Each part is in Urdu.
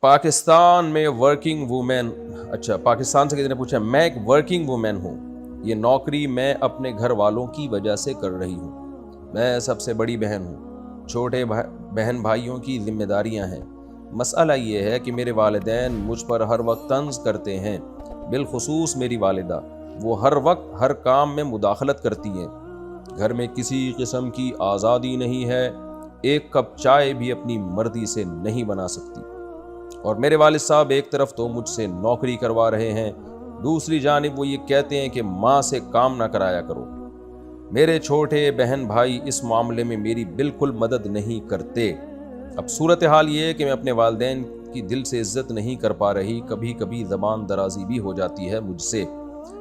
پاکستان میں ورکنگ وومین، اچھا پاکستان سے کسی نے پوچھا، میں ایک ورکنگ وومین ہوں، یہ نوکری میں اپنے گھر والوں کی وجہ سے کر رہی ہوں، میں سب سے بڑی بہن ہوں، چھوٹے بہن بھائیوں کی ذمہ داریاں ہیں، مسئلہ یہ ہے کہ میرے والدین مجھ پر ہر وقت طنز کرتے ہیں، بالخصوص میری والدہ، وہ ہر وقت ہر کام میں مداخلت کرتی ہیں، گھر میں کسی قسم کی آزادی نہیں ہے، ایک کپ چائے بھی اپنی مرضی سے نہیں بنا سکتی، اور میرے والد صاحب ایک طرف تو مجھ سے نوکری کروا رہے ہیں، دوسری جانب وہ یہ کہتے ہیں کہ ماں سے کام نہ کرایا کرو، میرے چھوٹے بہن بھائی اس معاملے میں میری بالکل مدد نہیں کرتے، اب صورتحال یہ ہے کہ میں اپنے والدین کی دل سے عزت نہیں کر پا رہی، کبھی کبھی زبان درازی بھی ہو جاتی ہے مجھ سے،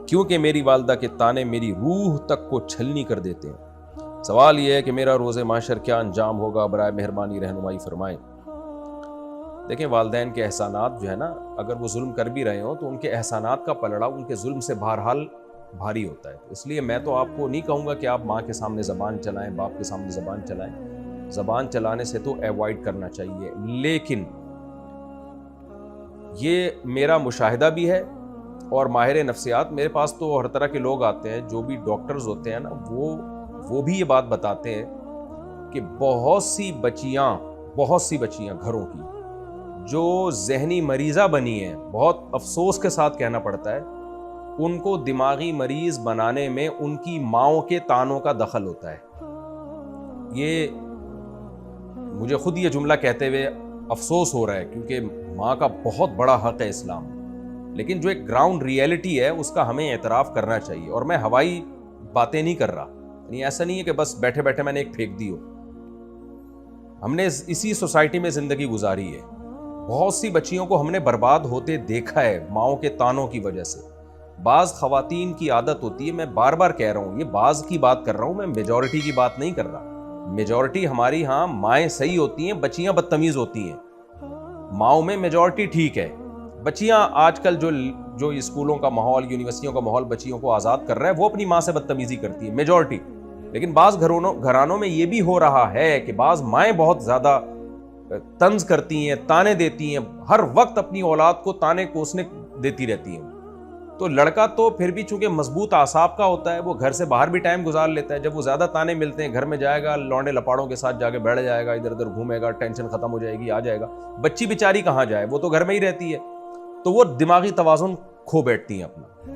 کیونکہ میری والدہ کے طعنے میری روح تک کو چھلنی کر دیتے ہیں، سوال یہ ہے کہ میرا روز محشر کیا انجام ہوگا، برائے مہربانی رہنمائی فرمائیں۔ دیکھیں والدین کے احسانات جو ہے نا، اگر وہ ظلم کر بھی رہے ہوں تو ان کے احسانات کا پلڑا ان کے ظلم سے بہرحال بھاری ہوتا ہے، اس لیے میں تو آپ کو نہیں کہوں گا کہ آپ ماں کے سامنے زبان چلائیں، باپ کے سامنے زبان چلائیں، زبان چلانے سے تو ایوائڈ کرنا چاہیے، لیکن یہ میرا مشاہدہ بھی ہے، اور ماہر نفسیات میرے پاس تو ہر طرح کے لوگ آتے ہیں، جو بھی ڈاکٹرز ہوتے ہیں نا، وہ بھی یہ بات بتاتے ہیں کہ بہت سی بچیاں گھروں کی جو ذہنی مریضہ بنی ہیں، بہت افسوس کے ساتھ کہنا پڑتا ہے، ان کو دماغی مریض بنانے میں ان کی ماؤں کے طعنوں کا دخل ہوتا ہے۔ یہ مجھے خود یہ جملہ کہتے ہوئے افسوس ہو رہا ہے، کیونکہ ماں کا بہت بڑا حق ہے اسلام، لیکن جو ایک گراؤنڈ ریئلٹی ہے اس کا ہمیں اعتراف کرنا چاہیے، اور میں ہوائی باتیں نہیں کر رہا، یعنی ایسا نہیں ہے کہ بس بیٹھے بیٹھے میں نے ایک پھینک دی ہو، ہم نے اسی سوسائٹی میں زندگی گزاری ہے، بہت سی بچیوں کو ہم نے برباد ہوتے دیکھا ہے ماؤں کے طعنوں کی وجہ سے۔ بعض خواتین کی عادت ہوتی ہے، میں بار بار کہہ رہا ہوں، یہ بعض کی بات کر رہا ہوں، میں میجورٹی کی بات نہیں کر رہا، میجورٹی ہماری ہاں مائیں صحیح ہوتی ہیں، بچیاں بدتمیز ہوتی ہیں، ماؤں میں میجورٹی ٹھیک ہے، بچیاں آج کل جو اسکولوں کا ماحول، یونیورسٹیوں کا ماحول بچیوں کو آزاد کر رہا ہے، وہ اپنی ماں سے بدتمیزی کرتی ہے میجورٹی، لیکن بعض گھرانوں میں یہ بھی ہو رہا ہے کہ بعض مائیں بہت زیادہ طنز کرتی ہیں، طعنے دیتی ہیں، ہر وقت اپنی اولاد کو طعنے کوسنے دیتی رہتی ہیں، تو لڑکا تو پھر بھی چونکہ مضبوط اعصاب کا ہوتا ہے، وہ گھر سے باہر بھی ٹائم گزار لیتا ہے، جب وہ زیادہ طعنے ملتے ہیں گھر میں جائے گا، لونڈے لپاڑوں کے ساتھ جا کے بیٹھ جائے گا، ادھر ادھر گھومے گا، ٹینشن ختم ہو جائے گی، آ جائے گا، بچی بیچاری کہاں جائے، وہ تو گھر میں ہی رہتی ہے، تو وہ دماغی توازن کھو بیٹھتی ہیں اپنا،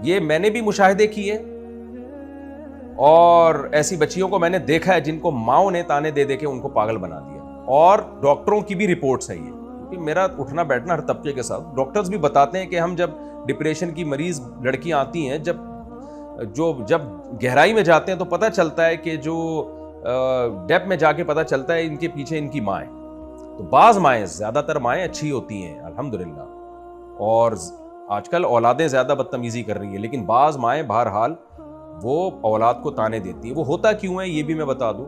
یہ میں نے بھی مشاہدے کیے، اور ایسی بچیوں کو میں نے دیکھا ہے جن کو ماؤں نے طعنے دے دے کے ان کو پاگل بنا دیا، اور ڈاکٹروں کی بھی رپورٹس ہیں، یہ کیونکہ میرا اٹھنا بیٹھنا ہر طبقے کے ساتھ، ڈاکٹرز بھی بتاتے ہیں کہ ہم جب ڈپریشن کی مریض لڑکیاں آتی ہیں، جب گہرائی میں جاتے ہیں تو پتہ چلتا ہے کہ جو ڈیپ میں جا کے پتہ چلتا ہے ان کے پیچھے ان کی مائیں، تو بعض مائیں، زیادہ تر مائیں اچھی ہوتی ہیں الحمدللہ، اور آج کل اولادیں زیادہ بدتمیزی کر رہی ہیں، لیکن بعض مائیں بہرحال وہ اولاد کو طعنے دیتی ہیں، وہ ہوتا کیوں ہے یہ بھی میں بتا دوں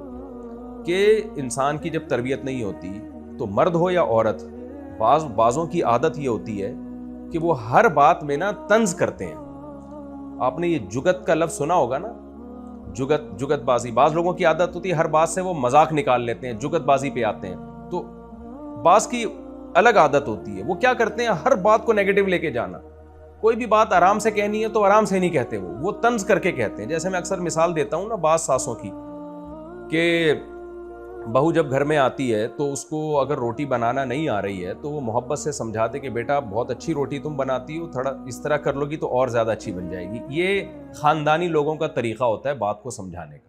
کہ انسان کی جب تربیت نہیں ہوتی تو مرد ہو یا عورت، بعضوں کی عادت یہ ہوتی ہے کہ وہ ہر بات میں نا طنز کرتے ہیں، آپ نے یہ جگت کا لفظ سنا ہوگا نا، جگت بازی، بعض لوگوں کی عادت ہوتی ہے ہر بات سے وہ مذاق نکال لیتے ہیں، جگت بازی پہ آتے ہیں، تو بعض کی الگ عادت ہوتی ہے، وہ کیا کرتے ہیں ہر بات کو نیگیٹو لے کے جانا، کوئی بھی بات آرام سے کہنی ہے تو آرام سے نہیں کہتے، وہ طنز کر کے کہتے ہیں، جیسے میں اکثر مثال دیتا ہوں نا بعض ساسوں کی، کہ بہو جب گھر میں آتی ہے تو اس کو اگر روٹی بنانا نہیں آ رہی ہے تو وہ محبت سے سمجھاتے کہ بیٹا بہت اچھی روٹی تم بناتی ہو، تھوڑا اس طرح کر لو گی تو اور زیادہ اچھی بن جائے گی، یہ خاندانی لوگوں کا طریقہ ہوتا ہے بات کو سمجھانے کا،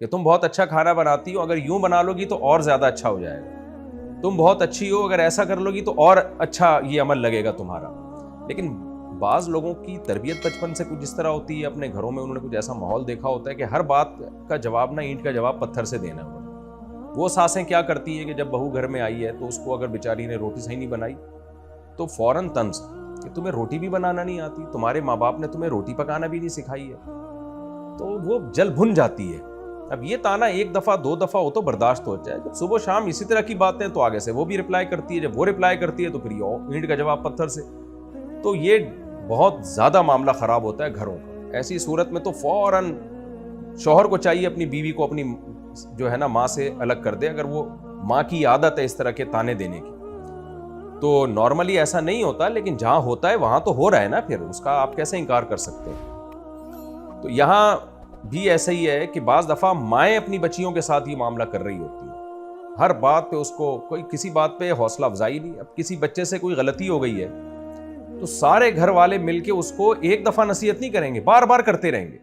کہ تم بہت اچھا کھانا بناتی ہو، اگر یوں بنا لو گی تو اور زیادہ اچھا ہو جائے گا، تم بہت اچھی ہو، اگر ایسا کر لو گی تو اور اچھا یہ عمل لگے گا تمہارا، لیکن بعض لوگوں کی تربیت بچپن سے کچھ اس طرح ہوتی ہے، اپنے گھروں میں انہوں نے کچھ ایسا ماحول دیکھا ہوتا ہے کہ ہر بات کا جواب نہ اینٹ کا جواب پتھر سے دینا ہے، وہ ساسیں کیا کرتی ہیں کہ جب بہو گھر میں آئی ہے تو اس کو اگر بیچاری نے روٹی صحیح نہیں بنائی تو فوراً طنز کہ تمہیں روٹی بھی بنانا نہیں آتی، تمہارے ماں باپ نے تمہیں روٹی پکانا بھی نہیں سکھائی ہے، تو وہ جل بھن جاتی ہے، اب یہ طعنہ ایک دفعہ دو دفعہ ہو تو برداشت ہو جائے، جب صبح شام اسی طرح کی باتیں تو آگے سے وہ بھی رپلائی کرتی ہے، جب وہ رپلائی کرتی ہے تو پھر یہ اینٹ کا جواب پتھر سے، تو یہ بہت زیادہ معاملہ خراب ہوتا ہے گھروں کا، ایسی صورت میں تو فوراً شوہر کو چاہیے اپنی بیوی کو اپنی جو ہے نا ماں سے الگ کر دے، اگر وہ ماں کی عادت ہے اس طرح کے طعنے دینے کی، تو نارملی ایسا نہیں ہوتا، لیکن جہاں ہوتا ہے وہاں تو ہو رہا ہے نا، پھر اس کا آپ کیسے انکار کر سکتے ہیں؟ تو یہاں بھی ایسا ہی ہے کہ بعض دفعہ مائیں اپنی بچیوں کے ساتھ یہ معاملہ کر رہی ہوتی ہیں، ہر بات پہ اس کو کوئی کسی بات پہ حوصلہ افزائی نہیں. اب کسی بچے سے کوئی غلطی ہو گئی ہے تو سارے گھر والے مل کے اس کو ایک دفعہ نصیحت نہیں کریں گے، بار بار کرتے رہیں گے.